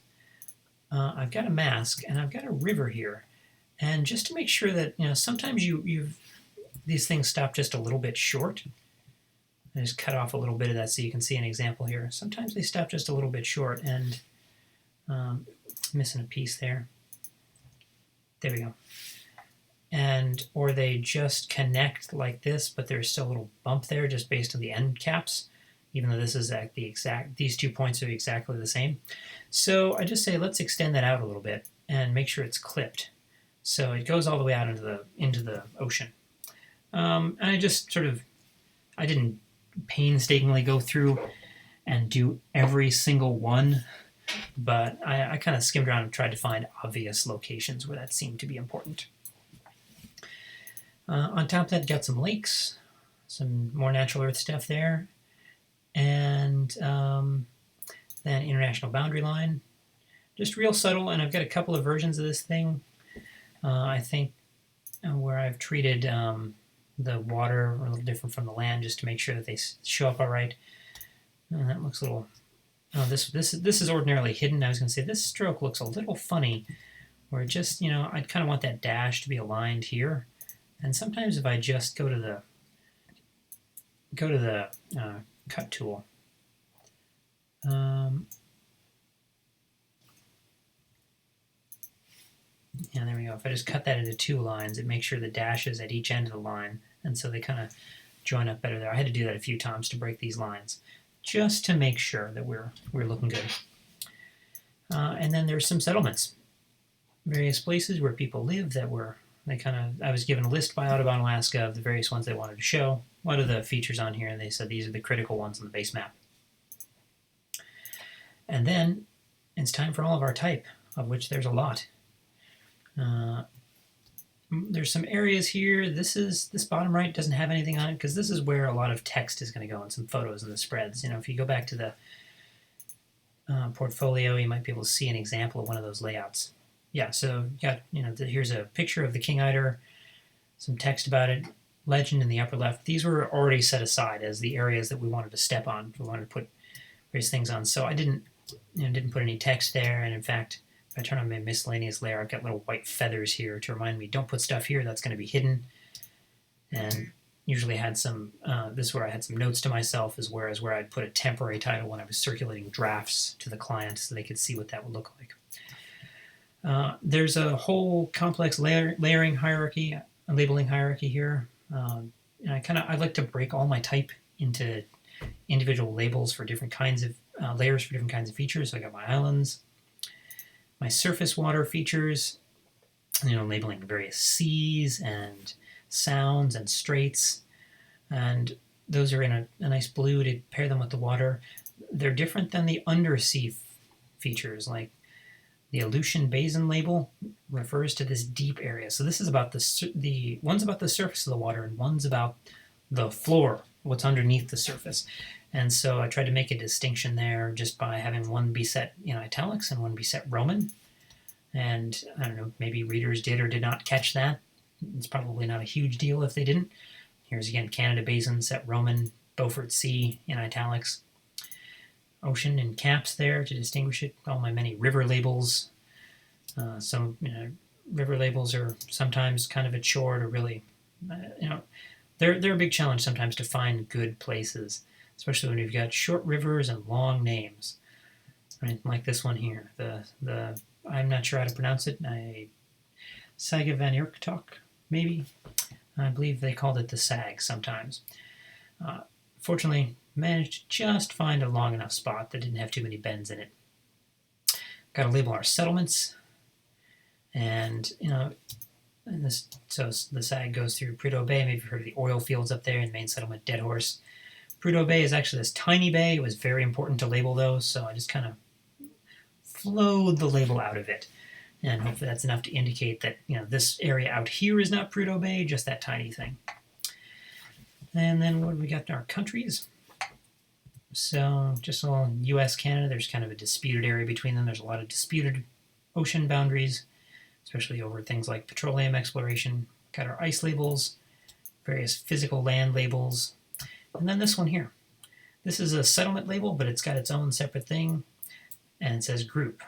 I've got a mask and I've got a river here. And just to make sure that, sometimes these things stop just a little bit short. I just cut off a little bit of that so you can see an example here. Sometimes they stop just a little bit short, and missing a piece there. There we go. Or they just connect like this, but there's still a little bump there just based on the end caps, even though this is these 2 points are exactly the same. So I just say, let's extend that out a little bit and make sure it's clipped. So it goes all the way out into the ocean. And I just I didn't painstakingly go through and do every single one, but I kind of skimmed around and tried to find obvious locations where that seemed to be important. On top of that, got some lakes, some more natural earth stuff there, and then international boundary line. Just real subtle, and I've got a couple of versions of this thing. I think where I've treated the water a little different from the land just to make sure that they show up all right. And that looks a little. Oh, this is ordinarily hidden. I was going to say this stroke looks a little funny, where just I'd kind of want that dash to be aligned here, and sometimes if I just go to the cut tool. Yeah, there we go. If I just cut that into 2 lines, it makes sure the dash is at each end of the line, and so they kind of join up better there. I had to do that a few times to break these lines, just to make sure that we're looking good. And then there's some settlements, various places where people live that were I was given a list by Audubon Alaska of the various ones they wanted to show. What are the features on here? And they said these are the critical ones on the base map. And then it's time for all of our type, of which there's a lot. There's some areas here. This bottom right doesn't have anything on it because this is where a lot of text is going to go and some photos in the spreads. If you go back to the portfolio, you might be able to see an example of one of those layouts. Yeah, so you got here's a picture of the king eider, some text about it, legend in the upper left. These were already set aside as the areas that we wanted to step on. We wanted to put various things on. So I didn't put any text there, and in fact, if I turn on my miscellaneous layer, I've got little white feathers here to remind me, don't put stuff here, that's going to be hidden. And usually had some, this is where I had some notes to myself, as where I'd put a temporary title when I was circulating drafts to the client so they could see what that would look like. There's a whole complex layering hierarchy, a labeling hierarchy here. And I like to break all my type into individual labels for different kinds of layers for different kinds of features. So I got my islands, my surface water features, labeling various seas and sounds and straits, and those are in a nice blue to pair them with the water. They're different than the undersea features, like the Aleutian Basin label refers to this deep area. So this is about one's about the surface of the water and one's about the floor, what's underneath the surface. And so I tried to make a distinction there just by having one be set in italics and one be set Roman. And I don't know, maybe readers did or did not catch that. It's probably not a huge deal if they didn't. Here's again Canada Basin set Roman, Beaufort Sea in italics. Ocean in caps there to distinguish it. All my many river labels. Some river labels are sometimes kind of a chore to really, they're a big challenge sometimes to find good places, especially when you've got short rivers and long names, right? Like this one here. The I'm not sure how to pronounce it. Saga van Irktok, maybe. I believe they called it the Sag sometimes. Fortunately, managed to just find a long enough spot that didn't have too many bends in it. Got to label our settlements, and so the Sag goes through Prudhoe Bay. Maybe you've heard of the oil fields up there, and the main settlement Dead Horse. Prudhoe Bay is actually this tiny bay. It was very important to label those, so I just kind of flowed the label out of it, and hopefully that's enough to indicate that this area out here is not Prudhoe Bay, just that tiny thing. And then what do we got in our countries? So just all U.S., Canada, there's kind of a disputed area between them. There's a lot of disputed ocean boundaries, especially over things like petroleum exploration. Got our ice labels, various physical land labels, and then this one here. This is a settlement label, but it's got its own separate thing, and it says group.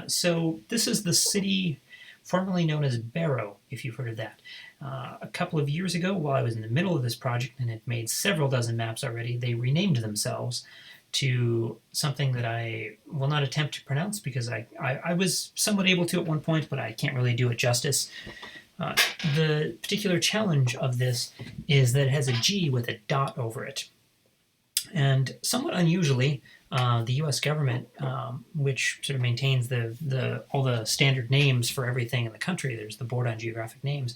So this is the city formerly known as Barrow, if you've heard of that. A couple of years ago, while I was in the middle of this project and had made several dozen maps already, they renamed themselves to something that I will not attempt to pronounce because I was somewhat able to at one point, but I can't really do it justice. The particular challenge of this is that it has a G with a dot over it. And somewhat unusually, the U.S. government, which sort of maintains all the standard names for everything in the country, there's the Board on Geographic Names,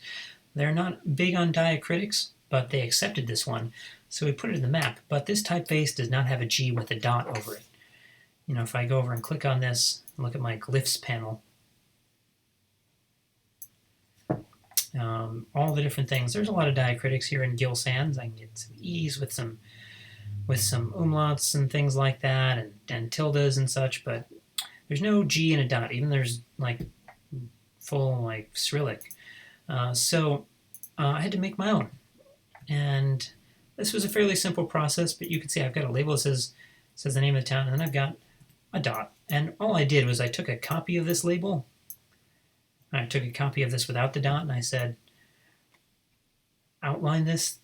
they're not big on diacritics, but they accepted this one, so we put it in the map. But this typeface does not have a G with a dot over it. If I go over and click on this and look at my glyphs panel, all the different things. There's a lot of diacritics here in Gill Sans. I can get some E's with some umlauts and things like that, and tildes and such, but there's no G and a dot. Even there's like full like Cyrillic. So I had to make my own. And this was a fairly simple process, but you can see I've got a label that says the name of the town, and then I've got a dot. And all I did was I took a copy of this label. I took a copy of this without the dot, and I said, outline this,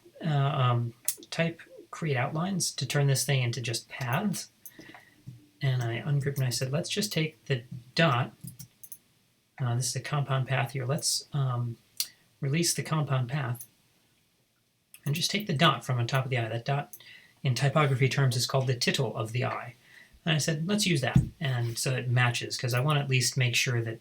type create outlines to turn this thing into just paths. And I ungripped and I said, let's just take the dot. This is a compound path here. Let's release the compound path and just take the dot from on top of the eye. That dot in typography terms is called the tittle of the eye. And I said, let's use that. And so it matches, because I want to at least make sure that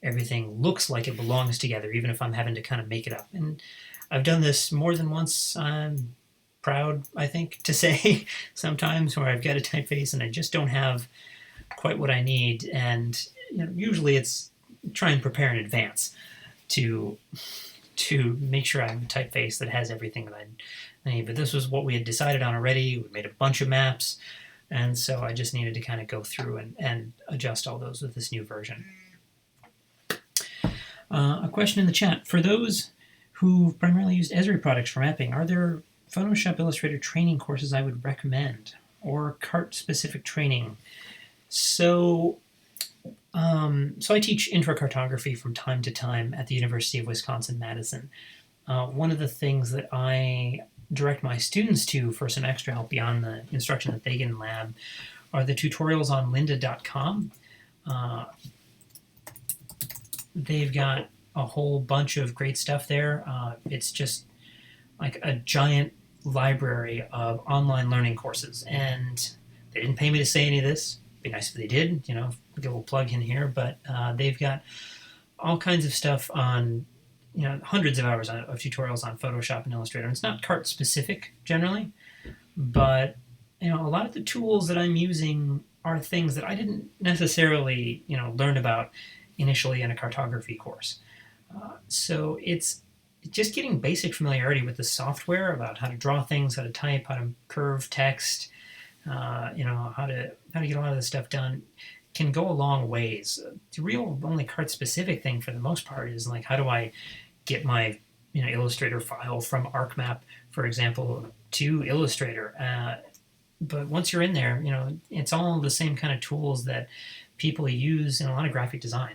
everything looks like it belongs together, even if I'm having to kind of make it up. And I've done this more than once. I'm proud, I think, to say sometimes, where I've got a typeface and I just don't have quite what I need. And usually it's try and prepare in advance to make sure I have a typeface that has everything that I need. But this was what we had decided on already. We made a bunch of maps, and so I just needed to kind of go through and adjust all those with this new version. A question in the chat. For those who primarily used Esri products for mapping, are there Photoshop Illustrator training courses I would recommend, or cart-specific training? So I teach intro cartography from time to time at the University of Wisconsin-Madison. One of the things that I direct my students to for some extra help beyond the instruction that they get in lab are the tutorials on lynda.com. They've got a whole bunch of great stuff there. It's just like a giant library of online learning courses, and they didn't pay me to say any of this. It'd be nice if they did, give a little plug in here, but they've got all kinds of stuff on, hundreds of hours of tutorials on Photoshop and Illustrator. And it's not cart specific generally, but a lot of the tools that I'm using are things that I didn't necessarily, learn about initially in a cartography course. So it's just getting basic familiarity with the software, about how to draw things, how to type, how to curve text, how to get a lot of this stuff done, can go a long ways. The real only cart specific thing for the most part is like, how do I get my Illustrator file from ArcMap, for example, to Illustrator? But once you're in there, it's all the same kind of tools that people use in a lot of graphic design.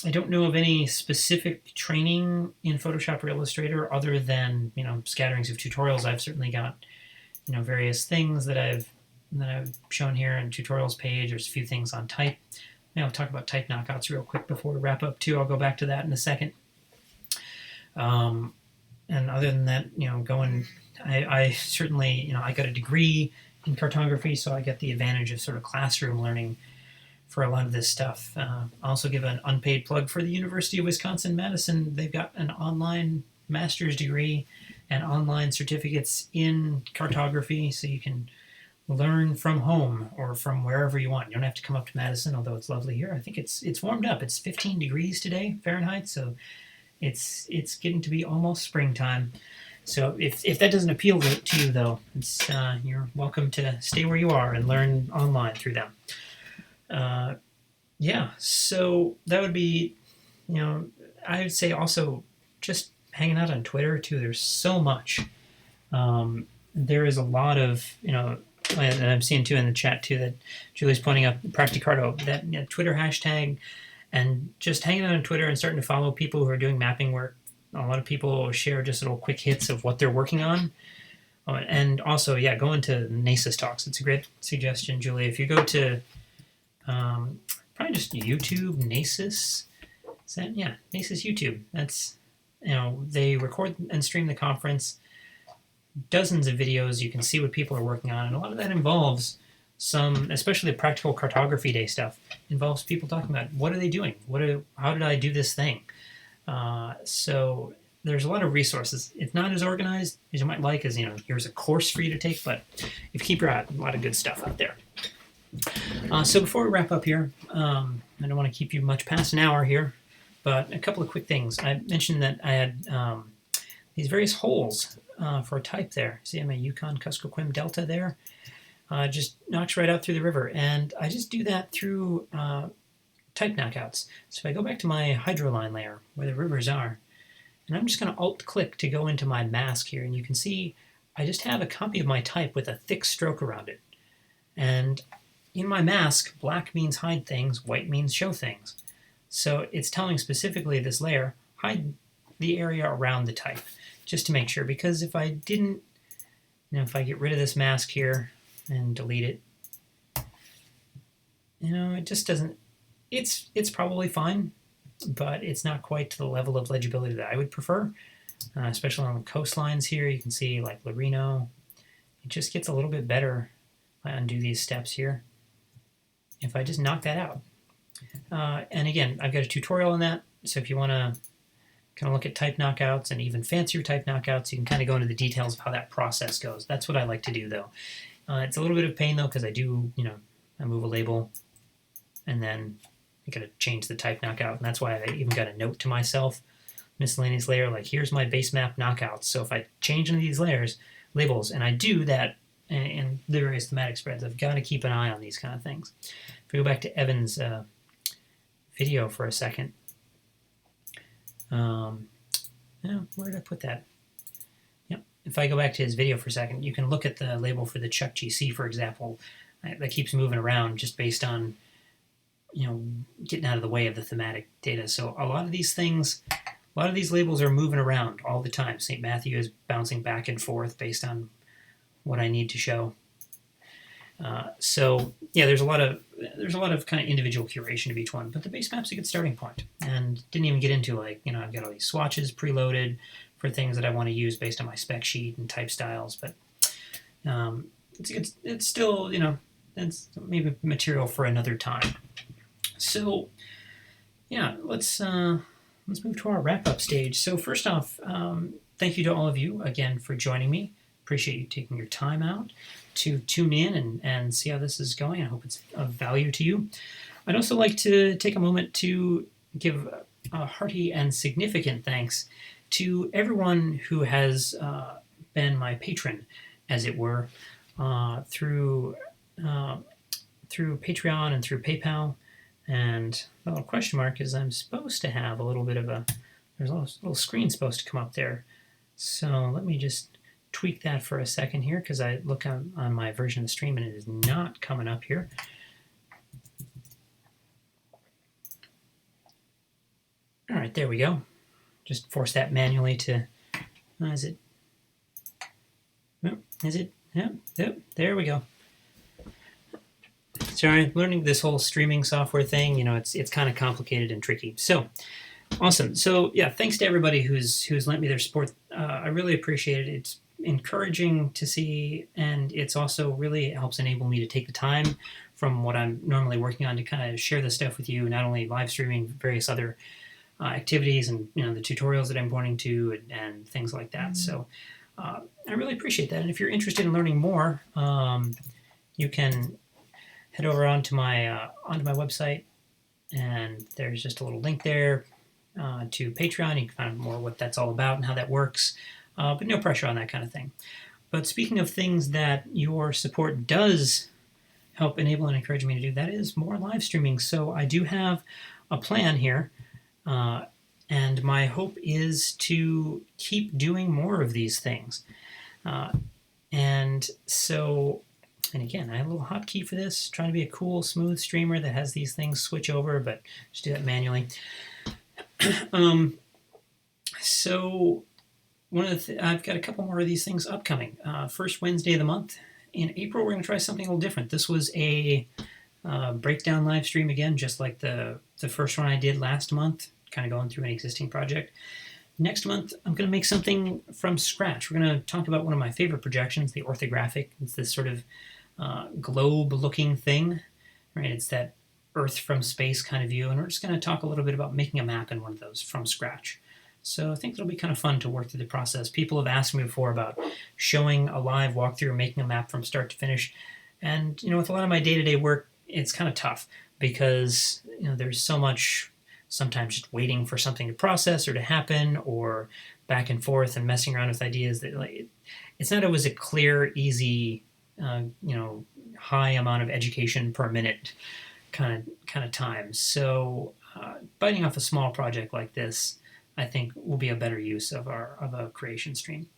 I don't know of any specific training in Photoshop or Illustrator other than scatterings of tutorials. I've certainly got various things that I've shown here in tutorials page. There's a few things on type. I'll talk about type knockouts real quick before we wrap up too. I'll go back to that in a second. And other than that, I certainly I got a degree in cartography, so I get the advantage of sort of classroom learning for a lot of this stuff. I'll also give an unpaid plug for the University of Wisconsin-Madison. They've got an online master's degree and online certificates in cartography, so you can learn from home or from wherever you want. You don't have to come up to Madison, although it's lovely here. I think it's warmed up. It's 15 degrees today, Fahrenheit, so it's getting to be almost springtime. So if that doesn't appeal to you, though, you're welcome to stay where you are and learn online through them. So that would be, I would say also just hanging out on Twitter too. There's so much. There is a lot of, and I'm seeing too in the chat too that Julie's pointing out Practicardo, that Twitter hashtag, and just hanging out on Twitter and starting to follow people who are doing mapping work. A lot of people share just little quick hits of what they're working on. And also, going to NASIS talks. It's a great suggestion, Julie. If you go to probably just YouTube, NASIS. NASIS YouTube. That's, they record and stream the conference. Dozens of videos. You can see what people are working on. And a lot of that involves especially the practical cartography day stuff, involves people talking about what are they doing? How did I do this thing? So there's a lot of resources. It's not as organized as you might like, as here's a course for you to take, but if you keep your eye, a lot of good stuff out there. So before we wrap up here, I don't want to keep you much past an hour here, but a couple of quick things. I mentioned that I had these various holes for a type there. See, I'm a Yukon Kuskokwim Delta there. Just knocks right out through the river, and I just do that through type knockouts. So if I go back to my hydroline layer where the rivers are, and I'm just going to alt-click to go into my mask here, and you can see I just have a copy of my type with a thick stroke around it. And in my mask, black means hide things, white means show things. So it's telling specifically this layer, hide the area around the type, just to make sure, because if I didn't, if I get rid of this mask here and delete it, it just doesn't, it's probably fine, but it's not quite to the level of legibility that I would prefer, especially on the coastlines here. You can see like Lorino, it just gets a little bit better. I undo these steps here if I just knock that out. And again, I've got a tutorial on that, so if you want to kind of look at type knockouts and even fancier type knockouts, you can kind of go into the details of how that process goes. That's what I like to do, though. It's a little bit of pain, though, because I do, I move a label, and then I got to change the type knockout, and that's why I even got a note to myself, miscellaneous layer, like here's my base map knockouts. So if I change any of these labels, and I do that in the various thematic spreads, I've got to keep an eye on these kind of things. If we go back to Evan's video for a second, where did I put that? Yep. If I go back to his video for a second, you can look at the label for the Chuck GC, for example, that keeps moving around just based on, getting out of the way of the thematic data. So a lot of these things, a lot of these labels are moving around all the time. St. Matthew is bouncing back and forth based on what I need to show. So yeah, there's a lot of kind of individual curation of each one, but the base map's a good starting point. And didn't even get into I've got all these swatches preloaded for things that I want to use based on my spec sheet and type styles, but it's still it's maybe material for another time. So yeah, let's move to our wrap up stage. So first off, thank you to all of you again for joining me. Appreciate you taking your time out to tune in and see how this is going. I hope it's of value to you. I'd also like to take a moment to give a hearty and significant thanks to everyone who has been my patron, as it were, through Patreon and through PayPal. And the little question mark is I'm supposed to have a little bit of there's a little screen supposed to come up there. So let me just tweak that for a second here, because I look on my version of the stream and it is not coming up here. All right, there we go. Just force that manually to, is it? Is it? Yep, there we go. Sorry, learning this whole streaming software thing, it's kind of complicated and tricky. So, awesome. So yeah, thanks to everybody who's lent me their support. I really appreciate it. It's encouraging to see, and it's also really helps enable me to take the time from what I'm normally working on to kind of share this stuff with you, not only live streaming various other activities and the tutorials that I'm pointing to and things like that. So I really appreciate that. And if you're interested in learning more, you can head over onto my website, and there's just a little link there to Patreon. You can find out more what that's all about and how that works. But no pressure on that kind of thing. But speaking of things that your support does help enable and encourage me to do, that is more live streaming. So I do have a plan here, and my hope is to keep doing more of these things. And again, I have a little hotkey for this, trying to be a cool, smooth streamer that has these things switch over, but just do that manually. So I've got a couple more of these things upcoming. First Wednesday of the month in April, we're going to try something a little different. This was a breakdown live stream again, just like the first one I did last month, kind of going through an existing project. Next month, I'm going to make something from scratch. We're going to talk about one of my favorite projections, the orthographic. It's this sort of globe-looking thing, right? It's that Earth from space kind of view, and we're just going to talk a little bit about making a map in one of those from scratch. So I think it'll be kind of fun to work through the process. People have asked me before about showing a live walkthrough, making a map from start to finish. And with a lot of my day-to-day work, it's kind of tough because there's so much sometimes just waiting for something to process or to happen, or back and forth and messing around with ideas that it's not always a clear, easy, high amount of education per minute kind of time. So biting off a small project like this, I think, will be a better use of a creation stream.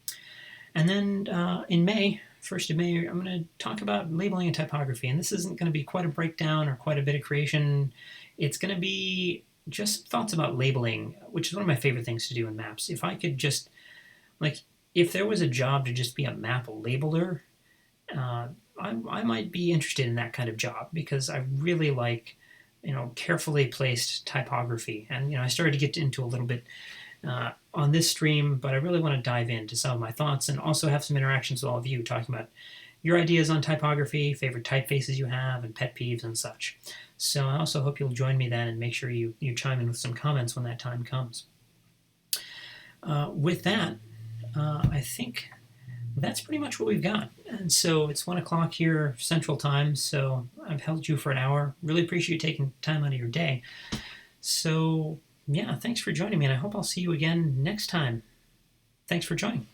And then in May, 1st of May, I'm going to talk about labeling and typography. And this isn't going to be quite a breakdown or quite a bit of creation. It's going to be just thoughts about labeling, which is one of my favorite things to do in maps. If I could just, if there was a job to just be a map labeler, I might be interested in that kind of job because I really like, carefully placed typography. And, I started to get into a little bit on this stream, but I really want to dive into some of my thoughts and also have some interactions with all of you talking about your ideas on typography, favorite typefaces you have, and pet peeves and such. So I also hope you'll join me then and make sure you chime in with some comments when that time comes. With that, I think that's pretty much what we've got. And so it's 1 o'clock here Central Time, so I've held you for an hour. Really appreciate you taking time out of your day. So yeah, thanks for joining me, and I hope I'll see you again next time. Thanks for joining.